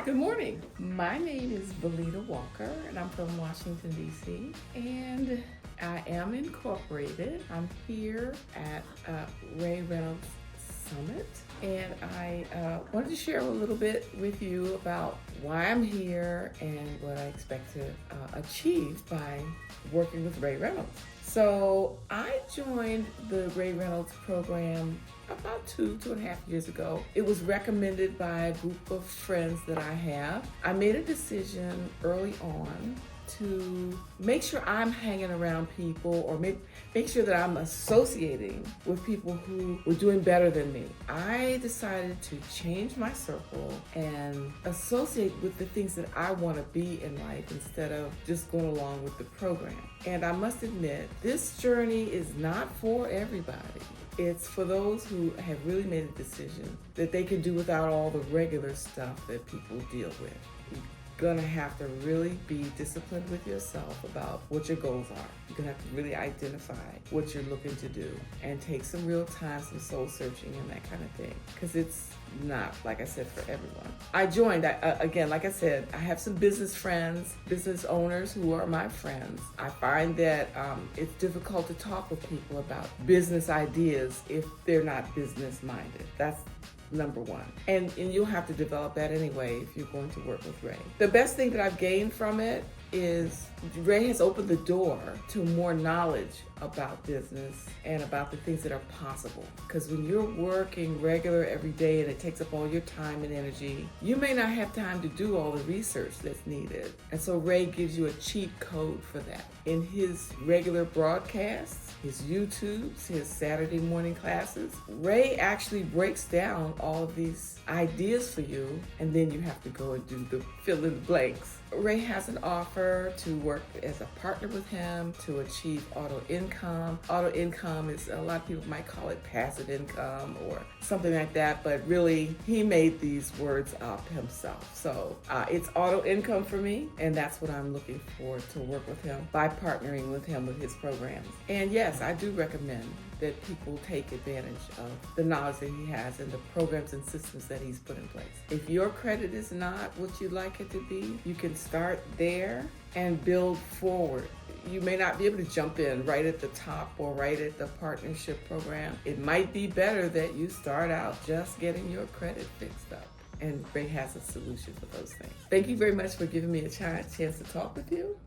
Good morning. My name is Valida Walker, and I'm from Washington, D.C., and I am incorporated. I'm here at Reynolds Summit, and I wanted to share a little bit with you about why I'm here and what I expect to achieve by working with Ray Reynolds. So I joined the Ray Reynolds program about 2.5 years ago. It was recommended by a group of friends that I have. I made a decision early on to make sure I'm hanging around people, or make sure that I'm associating with people who were doing better than me. I decided to change my circle and associate with the things that I want to be in life instead of just going along with the program. And I must admit, this journey is not for everybody. It's for those who have really made a decision that they can do without all the regular stuff that people deal with. You're gonna have to really be disciplined with yourself about what your goals are. You're gonna have to really identify what you're looking to do and take some real time, some soul searching and that kind of thing. Because it's not, like I said, for everyone. I joined, again, like I said, I have some business friends, business owners who are my friends. I find that it's difficult to talk with people about business ideas if they're not business minded. That's number one. And you'll have to develop that anyway if you're going to work with Ray. The best thing that I've gained from it is Ray has opened the door to more knowledge about business and about the things that are possible. Because when you're working regular every day and it takes up all your time and energy, you may not have time to do all the research that's needed. And so Ray gives you a cheat code for that. In his regular broadcasts, his YouTubes, his Saturday morning classes, Ray actually breaks down all of these ideas for you, and then you have to go and do the fill in the blanks. Ray has an offer to work as a partner with him to achieve auto income. Auto income is, a lot of people might call it passive income or something like that, but really he made these words up himself. So it's auto income for me, and that's what I'm looking for to work with him by partnering with him with his programs. And yes, I do recommend that people take advantage of the knowledge that he has and the programs and systems that he's put in place. If your credit is not what you'd like it to be, you can start there and build forward. You may not be able to jump in right at the top or right at the partnership program. It might be better that you start out just getting your credit fixed up. And Ray has a solution for those things. Thank you very much for giving me a chance to talk with you.